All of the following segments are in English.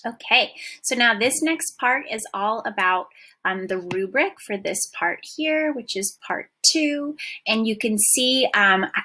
Okay, so now this next part is all about the rubric for this part here, which is part 2. And you can see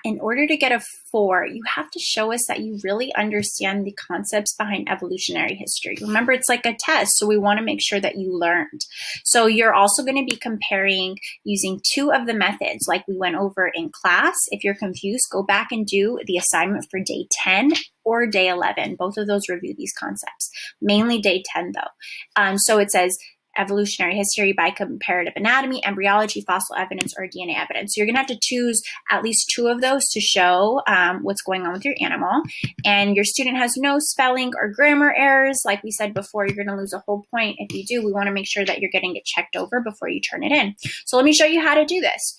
in order to get a 4, you have to show us that you really understand the concepts behind evolutionary history. Remember, it's like a test, so we want to make sure that you learned. So you're also going to be comparing using 2 of the methods like we went over in class. If you're confused, go back and do the assignment for day 10 or day 11. Both of those review these concepts. Mainly day 10 though. So it says evolutionary history by comparative anatomy, embryology, fossil evidence, or DNA evidence. So you're gonna have to choose at least 2 of those to show what's going on with your animal. And your student has no spelling or grammar errors. Like we said before, you're gonna lose a whole point. If you do, we wanna make sure that you're getting it checked over before you turn it in. So let me show you how to do this.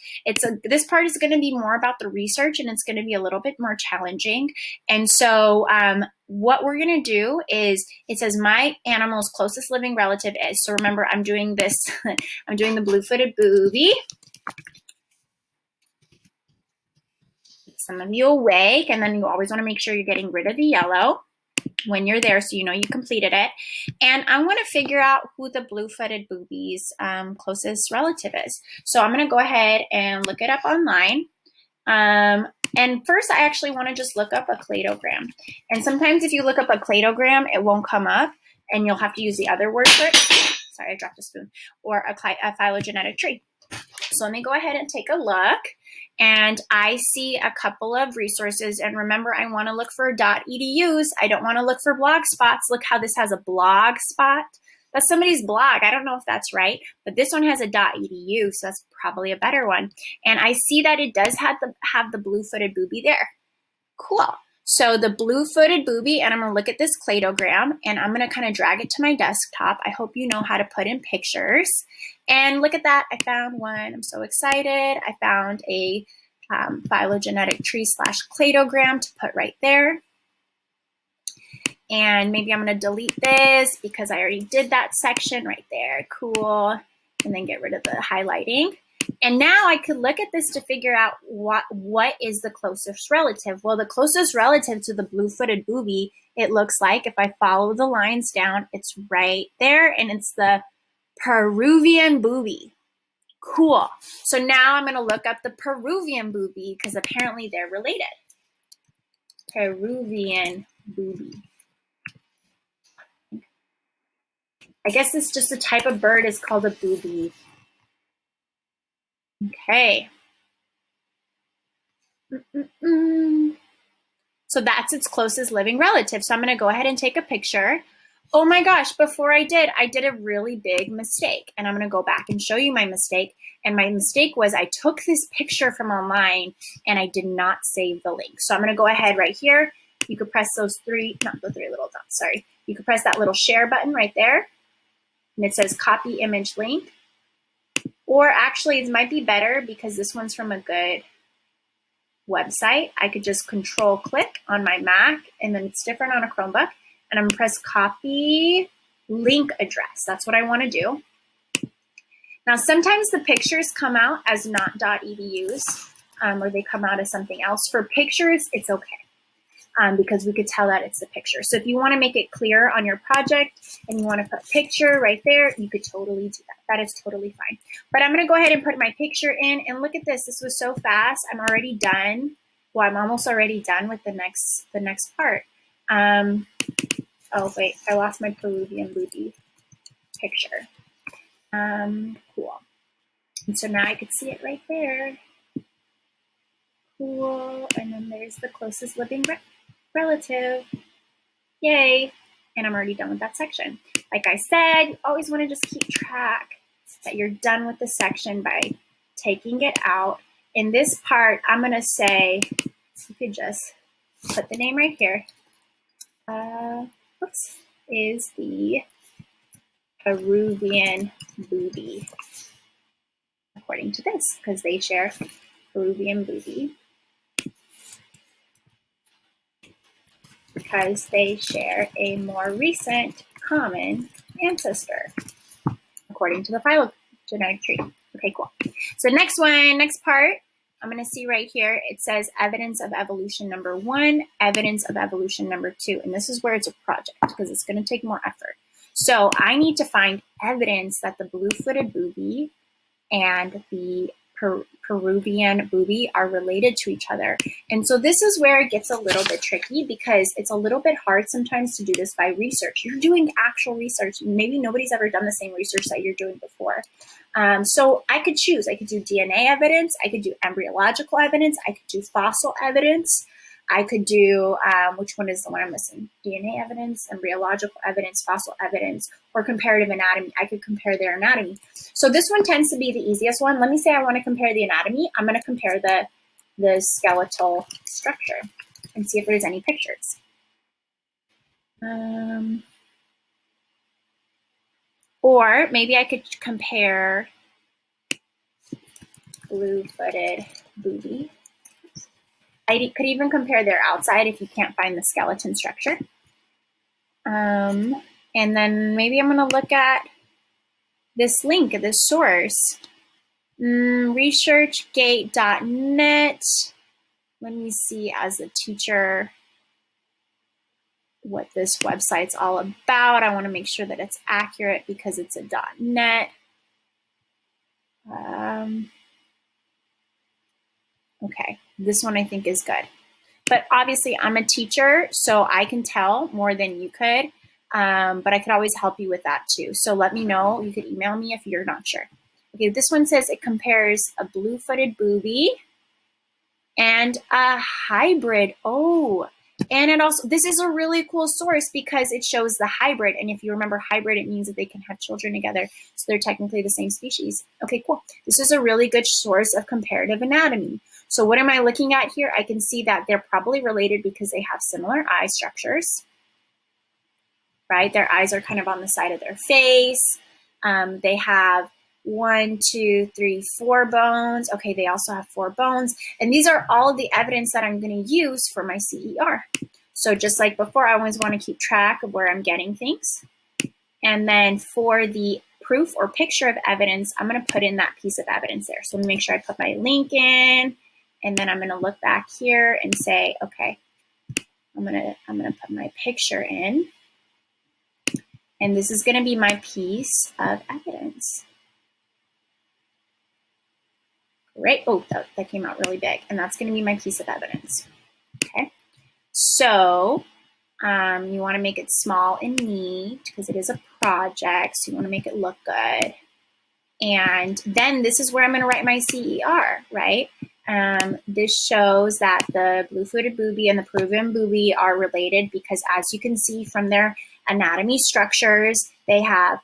This part is gonna be more about the research, and it's gonna be a little bit more challenging. And so what we're going to do is, it says my animal's closest living relative is. So remember, I'm doing this, I'm doing the blue-footed booby. Some of you awake, and then you always want to make sure you're getting rid of the yellow when you're there so you know you completed it. And I want to figure out who the blue-footed booby's closest relative is. So I'm going to go ahead and look it up online. And first, I actually want to just look up a cladogram. And sometimes if you look up a cladogram, it won't come up, and you'll have to use the other word for it. Sorry, I dropped a spoon. Or a phylogenetic tree. So let me go ahead and take a look. And I see a couple of resources. And remember, I want to look for .edus. I don't want to look for blog spots. Look how this has a blog spot. That's somebody's blog. I don't know if that's right, but this one has a .edu, so that's probably a better one. And I see that it does have the blue-footed booby there. Cool. So the blue-footed booby, and I'm going to look at this cladogram, and I'm going to kind of drag it to my desktop. I hope you know how to put in pictures. And look at that. I found one. I'm so excited. I found a phylogenetic tree / cladogram to put right there. And maybe I'm going to delete this because I already did that section right there. Cool. And then get rid of the highlighting. And now I could look at this to figure out what is the closest relative. Well, the closest relative to the blue-footed booby, it looks like, if I follow the lines down, it's right there, and it's the Peruvian booby. Cool. So now I'm going to look up the Peruvian booby because apparently they're related. Peruvian booby. I guess it's just a type of bird is called a booby. Okay. So that's its closest living relative. So I'm going to go ahead and take a picture. Oh my gosh, before I did a really big mistake. And I'm going to go back and show you my mistake. And my mistake was I took this picture from online and I did not save the link. So I'm going to go ahead right here. You could press those not the 3 little dots, sorry. You could press that little share button right there. And it says copy image link. Or actually, it might be better because this one's from a good website. I could just control click on my Mac, and then it's different on a Chromebook. And I'm going to press copy link address. That's what I want to do. Now, sometimes the pictures come out as not .edus, or they come out as something else. For pictures, it's okay. Because we could tell that it's a picture. So if you want to make it clear on your project and you want to put picture right there, you could totally do that. That is totally fine. But I'm going to go ahead and put my picture in, and look at this. This was so fast. I'm already done. Well, I'm almost already done with the next part. Oh wait, I lost my Peruvian booby picture. Cool. And so now I could see it right there. Cool. And then there's the closest living relative. Yay. And I'm already done with that section. Like I said, you always want to just keep track that you're done with the section by taking it out. In this part, I'm going to say, you could just put the name right here. Is the Peruvian booby, according to this, because they share Peruvian booby. Because they share a more recent common ancestor, according to the phylogenetic tree. Okay, cool. So next part I'm going to see right here, it says evidence of evolution number 1, evidence of evolution number 2. And this is where it's a project because it's going to take more effort. So I need to find evidence that the blue-footed booby and the Peruvian booby are related to each other. And so this is where it gets a little bit tricky because it's a little bit hard sometimes to do this by research. You're doing actual research. Maybe nobody's ever done the same research that you're doing before. So I could choose. I could do DNA evidence. I could do embryological evidence. I could do fossil evidence. I could do, which one is the one I'm missing? DNA evidence, embryological evidence, fossil evidence, or comparative anatomy. I could compare their anatomy. So this one tends to be the easiest one. Let me say I want to compare the anatomy. I'm going to compare the skeletal structure and see if there's any pictures. Or maybe I could compare blue-footed booby. I could even compare their outside if you can't find the skeleton structure. And then maybe I'm going to look at this link, this source, researchgate.net. Let me see as a teacher what this website's all about. I want to make sure that it's accurate because it's a .net. Okay, this one I think is good. But obviously I'm a teacher, so I can tell more than you could, but I could always help you with that too. So let me know. You could email me if you're not sure. Okay, this one says it compares a blue-footed booby and a hybrid. Oh, and it also, this is a really cool source because it shows the hybrid. And if you remember hybrid, it means that they can have children together. So they're technically the same species. Okay, cool. This is a really good source of comparative anatomy. So what am I looking at here? I can see that they're probably related because they have similar eye structures, right? Their eyes are kind of on the side of their face. They have 1, 2, 3, 4 bones. Okay, they also have 4 bones. And these are all of the evidence that I'm going to use for my CER. So just like before, I always want to keep track of where I'm getting things. And then for the proof or picture of evidence, I'm going to put in that piece of evidence there. So let me make sure I put my link in. And then I'm going to look back here and say, okay, I'm going to put my picture in. And this is going to be my piece of evidence. Great. Oh, that came out really big. And that's going to be my piece of evidence. Okay. So you want to make it small and neat because it is a project. So you want to make it look good. And then this is where I'm going to write my CER, right? This shows that the blue-footed booby and the Peruvian booby are related because, as you can see from their anatomy structures, they have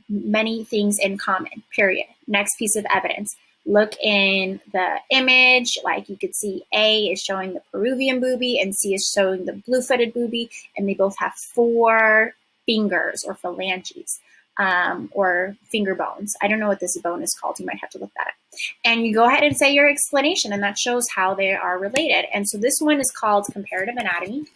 many things in common, period. Next piece of evidence. Look in the image, like you could see A is showing the Peruvian booby and C is showing the blue-footed booby, and they both have 4 fingers or phalanges. Or finger bones. I don't know what this bone is called. You might have to look that up. And you go ahead and say your explanation, and that shows how they are related. And so this one is called comparative anatomy.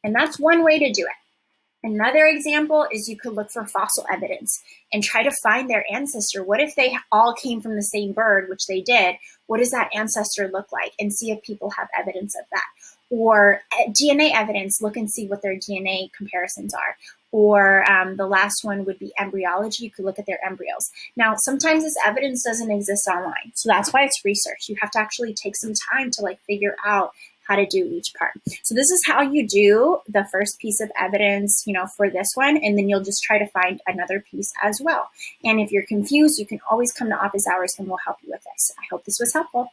And that's one way to do it. Another example is you could look for fossil evidence and try to find their ancestor. What if they all came from the same bird, which they did? What does that ancestor look like? And see if people have evidence of that. Or DNA evidence, look and see what their DNA comparisons are. Or the last one would be embryology. You could look at their embryos. Now, sometimes this evidence doesn't exist online. So that's why it's research. You have to actually take some time to like figure out how to do each part. So this is how you do the first piece of evidence, you know, for this one, and then you'll just try to find another piece as well. And if you're confused, you can always come to office hours and we'll help you with this. I hope this was helpful.